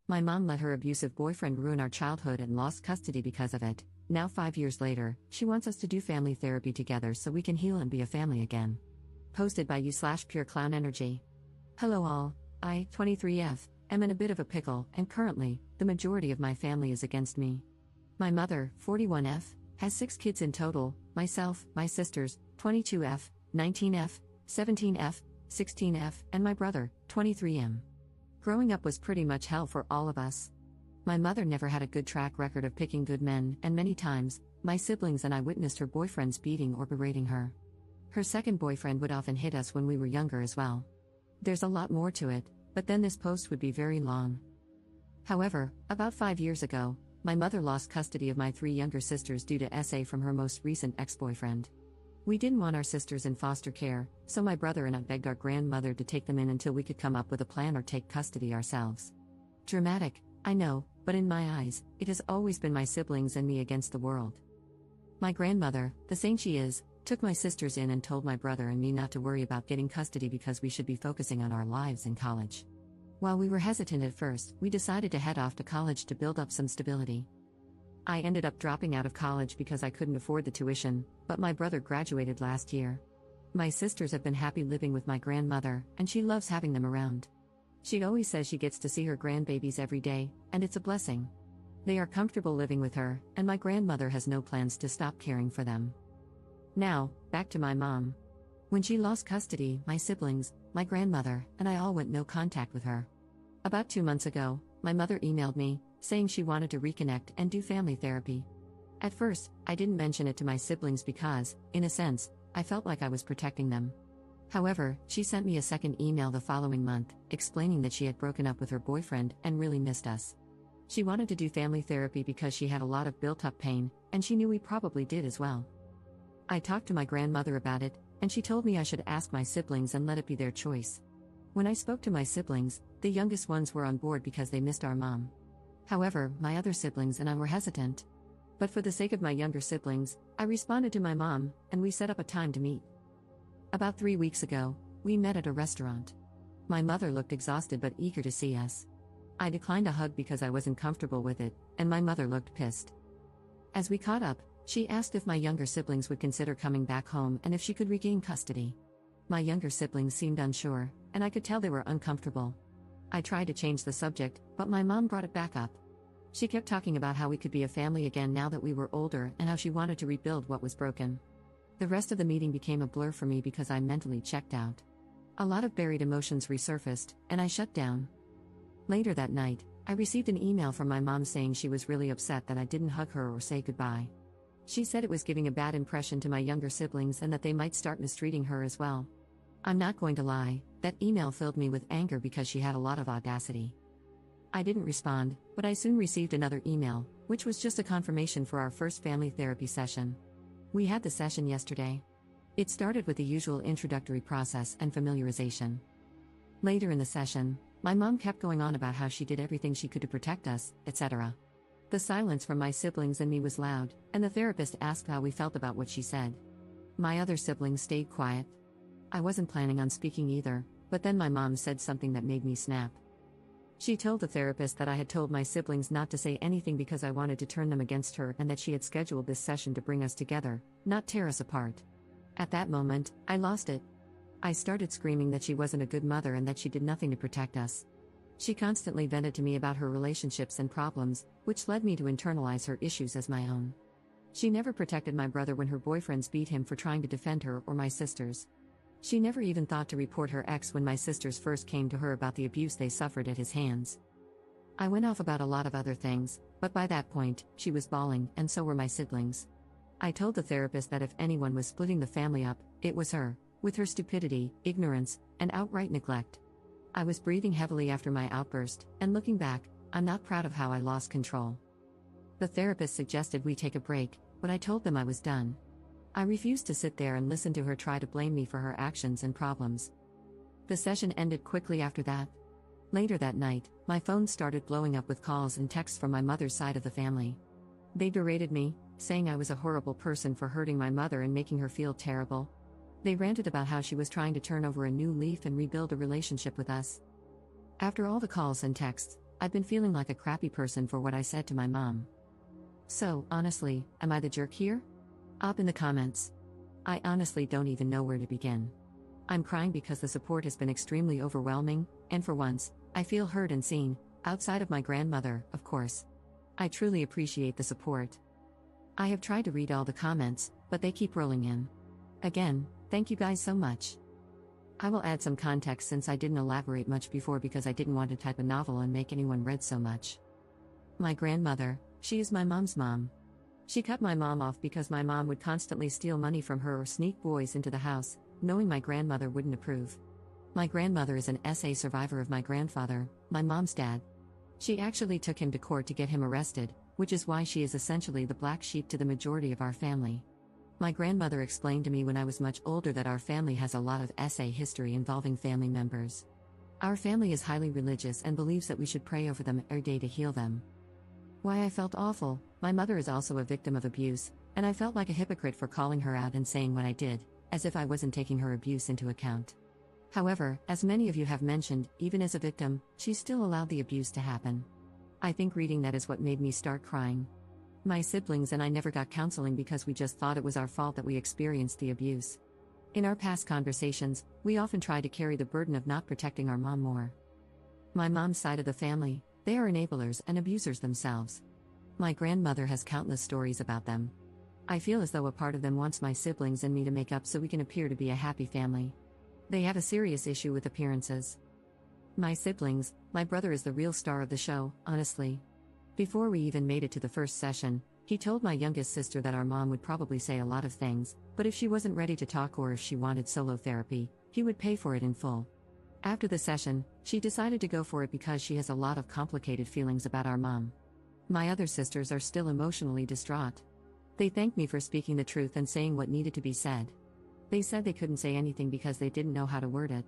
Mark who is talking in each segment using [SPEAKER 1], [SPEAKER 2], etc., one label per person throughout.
[SPEAKER 1] My mom let her abusive boyfriend ruin our childhood and lost custody because of it. Now, 5 years later, she wants us to do family therapy together so we can heal and be a family again. Posted by you/Pure Clown Energy. Hello all, I, 23F, am in a bit of a pickle, and currently, the majority of my family is against me. My mother, 41F, has 6 kids in total, myself, my sisters, 22F, 19F, 17F, 16F, and my brother, 23M. Growing up was pretty much hell for all of us. My mother never had a good track record of picking good men, and many times, my siblings and I witnessed her boyfriends beating or berating her. Her second boyfriend would often hit us when we were younger as well. There's a lot more to it, but then this post would be very long. However, about 5 years ago, my mother lost custody of my 3 younger sisters due to SA from her most recent ex-boyfriend. We didn't want our sisters in foster care, so my brother and I begged our grandmother to take them in until we could come up with a plan or take custody ourselves. Dramatic, I know, but in my eyes, it has always been my siblings and me against the world. My grandmother, the saint she is, took my sisters in and told my brother and me not to worry about getting custody because we should be focusing on our lives in college. While we were hesitant at first, we decided to head off to college to build up some stability. I ended up dropping out of college because I couldn't afford the tuition, but my brother graduated last year. My sisters have been happy living with my grandmother, and she loves having them around. She always says she gets to see her grandbabies every day, and it's a blessing. They are comfortable living with her, and my grandmother has no plans to stop caring for them. Now, back to my mom. When she lost custody, my siblings, my grandmother, and I all went no contact with her. About 2 months ago, my mother emailed me, saying she wanted to reconnect and do family therapy. At first, I didn't mention it to my siblings because, in a sense, I felt like I was protecting them. However, she sent me a second email the following month, explaining that she had broken up with her boyfriend and really missed us. She wanted to do family therapy because she had a lot of built-up pain, and she knew we probably did as well. I talked to my grandmother about it, and she told me I should ask my siblings and let it be their choice. When I spoke to my siblings, the youngest ones were on board because they missed our mom. However, my other siblings and I were hesitant. But for the sake of my younger siblings, I responded to my mom, and we set up a time to meet. About 3 weeks ago, we met at a restaurant. My mother looked exhausted but eager to see us. I declined a hug because I wasn't comfortable with it, and my mother looked pissed. As we caught up, she asked if my younger siblings would consider coming back home and if she could regain custody. My younger siblings seemed unsure, and I could tell they were uncomfortable. I tried to change the subject, but my mom brought it back up. She kept talking about how we could be a family again now that we were older and how she wanted to rebuild what was broken. The rest of the meeting became a blur for me because I mentally checked out. A lot of buried emotions resurfaced, and I shut down. Later that night, I received an email from my mom saying she was really upset that I didn't hug her or say goodbye. She said it was giving a bad impression to my younger siblings and that they might start mistreating her as well. I'm not going to lie, that email filled me with anger because she had a lot of audacity. I didn't respond, but I soon received another email, which was just a confirmation for our first family therapy session. We had the session yesterday. It started with the usual introductory process and familiarization. Later in the session, my mom kept going on about how she did everything she could to protect us, etc. The silence from my siblings and me was loud, and the therapist asked how we felt about what she said. My other siblings stayed quiet. I wasn't planning on speaking either, but then my mom said something that made me snap. She told the therapist that I had told my siblings not to say anything because I wanted to turn them against her and that she had scheduled this session to bring us together, not tear us apart. At that moment, I lost it. I started screaming that she wasn't a good mother and that she did nothing to protect us. She constantly vented to me about her relationships and problems, which led me to internalize her issues as my own. She never protected my brother when her boyfriends beat him for trying to defend her or my sisters. She never even thought to report her ex when my sisters first came to her about the abuse they suffered at his hands. I went off about a lot of other things, but by that point, she was bawling, and so were my siblings. I told the therapist that if anyone was splitting the family up, it was her, with her stupidity, ignorance, and outright neglect. I was breathing heavily after my outburst, and looking back, I'm not proud of how I lost control. The therapist suggested we take a break, but I told them I was done. I refused to sit there and listen to her try to blame me for her actions and problems. The session ended quickly after that. Later that night, my phone started blowing up with calls and texts from my mother's side of the family. They berated me, saying I was a horrible person for hurting my mother and making her feel terrible. They ranted about how she was trying to turn over a new leaf and rebuild a relationship with us. After all the calls and texts, I've been feeling like a crappy person for what I said to my mom. So, honestly, am I the jerk here? Up in the comments. I honestly don't even know where to begin. I'm crying because the support has been extremely overwhelming, and for once, I feel heard and seen, outside of my grandmother, of course. I truly appreciate the support. I have tried to read all the comments, but they keep rolling in. Again, thank you guys so much. I will add some context since I didn't elaborate much before because I didn't want to type a novel and make anyone read so much. My grandmother, she is my mom's mom. She cut my mom off because my mom would constantly steal money from her or sneak boys into the house, knowing my grandmother wouldn't approve. My grandmother is an SA survivor of my grandfather, my mom's dad. She actually took him to court to get him arrested, which is why she is essentially the black sheep to the majority of our family. My grandmother explained to me when I was much older that our family has a lot of SA history involving family members. Our family is highly religious and believes that we should pray over them every day to heal them. Why I felt awful, my mother is also a victim of abuse, and I felt like a hypocrite for calling her out and saying what I did, as if I wasn't taking her abuse into account. However, as many of you have mentioned, even as a victim, she still allowed the abuse to happen. I think reading that is what made me start crying. My siblings and I never got counseling because we just thought it was our fault that we experienced the abuse. In our past conversations, we often try to carry the burden of not protecting our mom more. My mom's side of the family, they are enablers and abusers themselves. My grandmother has countless stories about them. I feel as though a part of them wants my siblings and me to make up so we can appear to be a happy family. They have a serious issue with appearances. My siblings, my brother is the real star of the show, honestly. Before we even made it to the first session, he told my youngest sister that our mom would probably say a lot of things, but if she wasn't ready to talk or if she wanted solo therapy, he would pay for it in full. After the session, she decided to go for it because she has a lot of complicated feelings about our mom. My other sisters are still emotionally distraught. They thanked me for speaking the truth and saying what needed to be said. They said they couldn't say anything because they didn't know how to word it.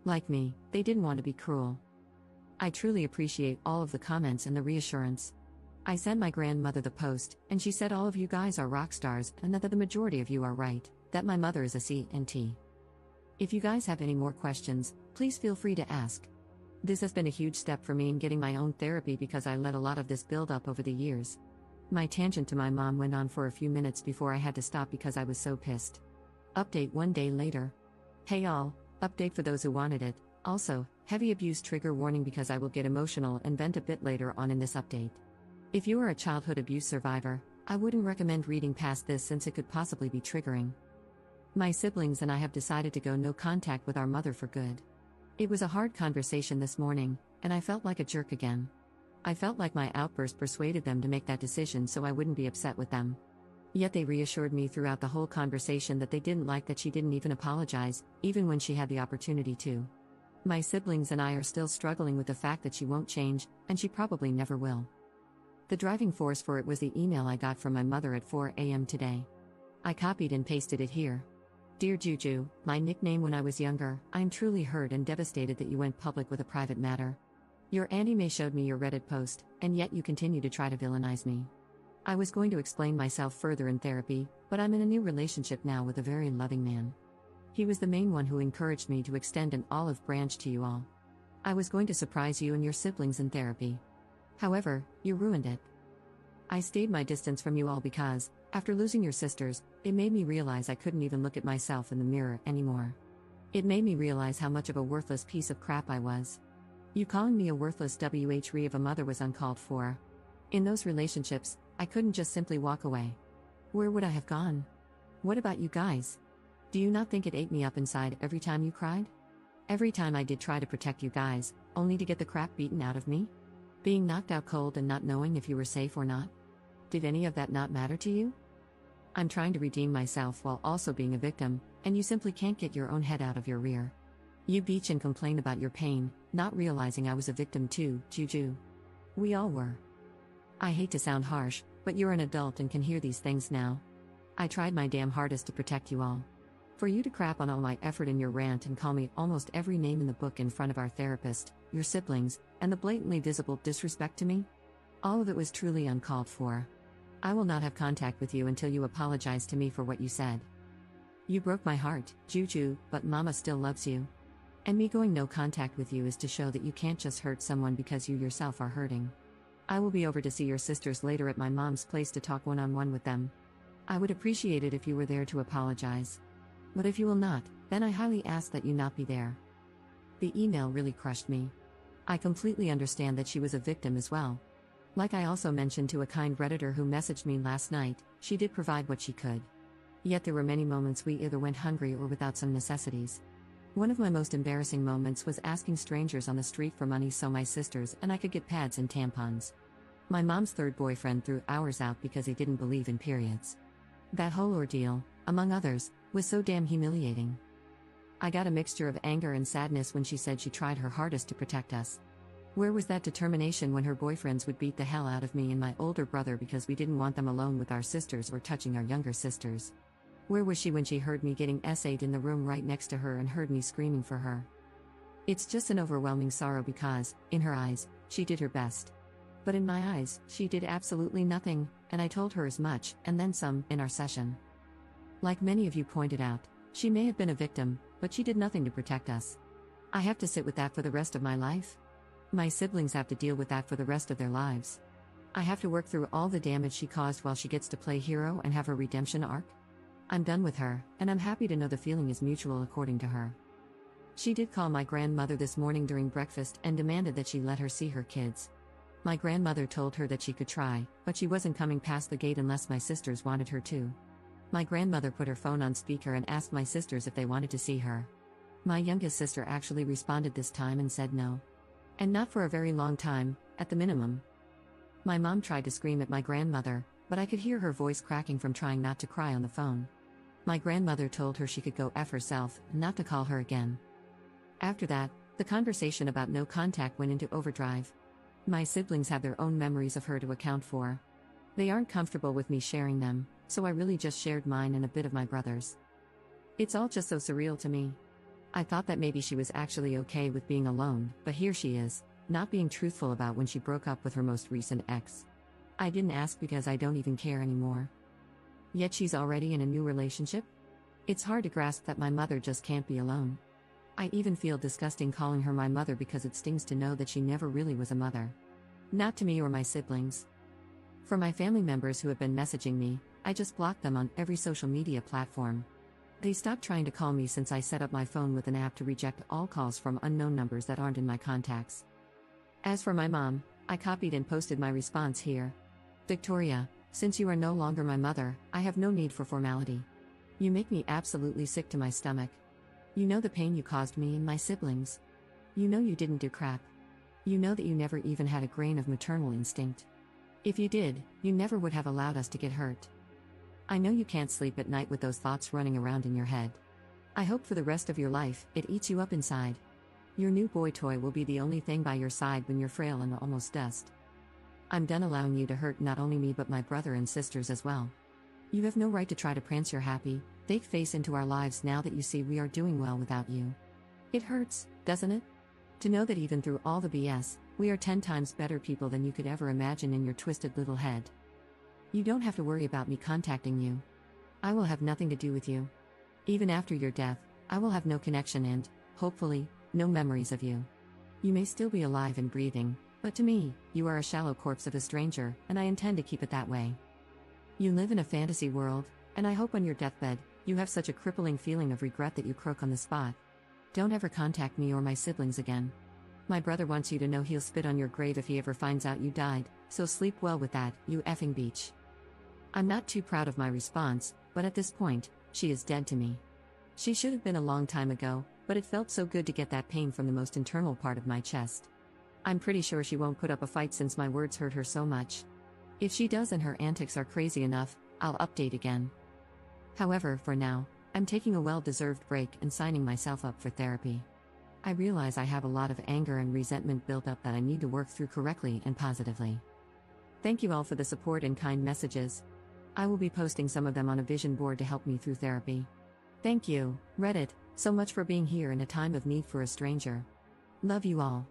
[SPEAKER 1] Like me, they didn't want to be cruel. I truly appreciate all of the comments and the reassurance. I sent my grandmother the post, and she said all of you guys are rock stars and that the majority of you are right, that my mother is a C&T. If you guys have any more questions, please feel free to ask. This has been a huge step for me in getting my own therapy because I let a lot of this build up over the years. My tangent to my mom went on for a few minutes before I had to stop because I was so pissed. Update 1 day later. Hey all, update for those who wanted it. Also, heavy abuse trigger warning because I will get emotional and vent a bit later on in this update. If you are a childhood abuse survivor, I wouldn't recommend reading past this since it could possibly be triggering. My siblings and I have decided to go no contact with our mother for good. It was a hard conversation this morning, and I felt like a jerk again. I felt like my outburst persuaded them to make that decision so I wouldn't be upset with them. Yet they reassured me throughout the whole conversation that they didn't like that she didn't even apologize, even when she had the opportunity to. My siblings and I are still struggling with the fact that she won't change, and she probably never will. The driving force for it was the email I got from my mother at 4 a.m. today. I copied and pasted it here. Dear Juju, my nickname when I was younger, I am truly hurt and devastated that you went public with a private matter. Your Auntie May showed me your Reddit post, and yet you continue to try to villainize me. I was going to explain myself further in therapy, but I'm in a new relationship now with a very loving man. He was the main one who encouraged me to extend an olive branch to you all. I was going to surprise you and your siblings in therapy. However, you ruined it. I stayed my distance from you all because, after losing your sisters, it made me realize I couldn't even look at myself in the mirror anymore. It made me realize how much of a worthless piece of crap I was. You calling me a worthless WHRE of a mother was uncalled for. In those relationships, I couldn't just simply walk away. Where would I have gone? What about you guys? Do you not think it ate me up inside every time you cried? Every time I did try to protect you guys, only to get the crap beaten out of me? Being knocked out cold and not knowing if you were safe or not? Did any of that not matter to you? I'm trying to redeem myself while also being a victim, and you simply can't get your own head out of your rear. You bitch and complain about your pain, not realizing I was a victim too, Juju. We all were. I hate to sound harsh, but you're an adult and can hear these things now. I tried my damn hardest to protect you all. For you to crap on all my effort in your rant and call me almost every name in the book in front of our therapist, your siblings, and the blatantly visible disrespect to me? All of it was truly uncalled for. I will not have contact with you until you apologize to me for what you said. You broke my heart, Juju, but Mama still loves you. And me going no contact with you is to show that you can't just hurt someone because you yourself are hurting. I will be over to see your sisters later at my mom's place to talk one-on-one with them. I would appreciate it if you were there to apologize. But if you will not, then I highly ask that you not be there. The email really crushed me. I completely understand that she was a victim as well. Like I also mentioned to a kind Redditor who messaged me last night, she did provide what she could. Yet there were many moments we either went hungry or without some necessities. One of my most embarrassing moments was asking strangers on the street for money so my sisters and I could get pads and tampons. My mom's third boyfriend threw ours out because he didn't believe in periods. That whole ordeal, among others, was so damn humiliating. I got a mixture of anger and sadness when she said she tried her hardest to protect us. Where was that determination when her boyfriends would beat the hell out of me and my older brother because we didn't want them alone with our sisters or touching our younger sisters? Where was she when she heard me getting essayed in the room right next to her and heard me screaming for her? It's just an overwhelming sorrow because, in her eyes, she did her best. But in my eyes, she did absolutely nothing, and I told her as much, and then some, in our session. Like many of you pointed out, she may have been a victim, but she did nothing to protect us. I have to sit with that for the rest of my life? My siblings have to deal with that for the rest of their lives. I have to work through all the damage she caused while she gets to play hero and have her redemption arc? I'm done with her, and I'm happy to know the feeling is mutual according to her. She did call my grandmother this morning during breakfast and demanded that she let her see her kids. My grandmother told her that she could try, but she wasn't coming past the gate unless my sisters wanted her to. My grandmother put her phone on speaker and asked my sisters if they wanted to see her. My youngest sister actually responded this time and said no. And not for a very long time, at the minimum. My mom tried to scream at my grandmother, but I could hear her voice cracking from trying not to cry on the phone. My grandmother told her she could go F herself, not to call her again. After that, the conversation about no contact went into overdrive. My siblings have their own memories of her to account for. They aren't comfortable with me sharing them, so I really just shared mine and a bit of my brother's. It's all just so surreal to me. I thought that maybe she was actually okay with being alone, but here she is, not being truthful about when she broke up with her most recent ex. I didn't ask because I don't even care anymore. Yet she's already in a new relationship? It's hard to grasp that my mother just can't be alone. I even feel disgusting calling her my mother because it stings to know that she never really was a mother. Not to me or my siblings. For my family members who have been messaging me, I just blocked them on every social media platform. They stopped trying to call me since I set up my phone with an app to reject all calls from unknown numbers that aren't in my contacts. As for my mom, I copied and posted my response here. Victoria, since you are no longer my mother, I have no need for formality. You make me absolutely sick to my stomach. You know the pain you caused me and my siblings. You know you didn't do crap. You know that you never even had a grain of maternal instinct. If you did, you never would have allowed us to get hurt. I know you can't sleep at night with those thoughts running around in your head. I hope for the rest of your life, it eats you up inside. Your new boy toy will be the only thing by your side when you're frail and almost dust. I'm done allowing you to hurt not only me but my brother and sisters as well. You have no right to try to prance your happy, fake face into our lives now that you see we are doing well without you. It hurts, doesn't it? To know that even through all the BS, we are 10 times better people than you could ever imagine in your twisted little head. You don't have to worry about me contacting you. I will have nothing to do with you. Even after your death, I will have no connection and, hopefully, no memories of you. You may still be alive and breathing, but to me, you are a shallow corpse of a stranger, and I intend to keep it that way. You live in a fantasy world, and I hope on your deathbed, you have such a crippling feeling of regret that you croak on the spot. Don't ever contact me or my siblings again. My brother wants you to know he'll spit on your grave if he ever finds out you died, so sleep well with that, you effing beach. I'm not too proud of my response, but at this point, she is dead to me. She should have been a long time ago, but it felt so good to get that pain from the most internal part of my chest. I'm pretty sure she won't put up a fight since my words hurt her so much. If she does and her antics are crazy enough, I'll update again. However, for now, I'm taking a well-deserved break and signing myself up for therapy. I realize I have a lot of anger and resentment built up that I need to work through correctly and positively. Thank you all for the support and kind messages. I will be posting some of them on a vision board to help me through therapy. Thank you, Reddit, so much for being here in a time of need for a stranger. Love you all.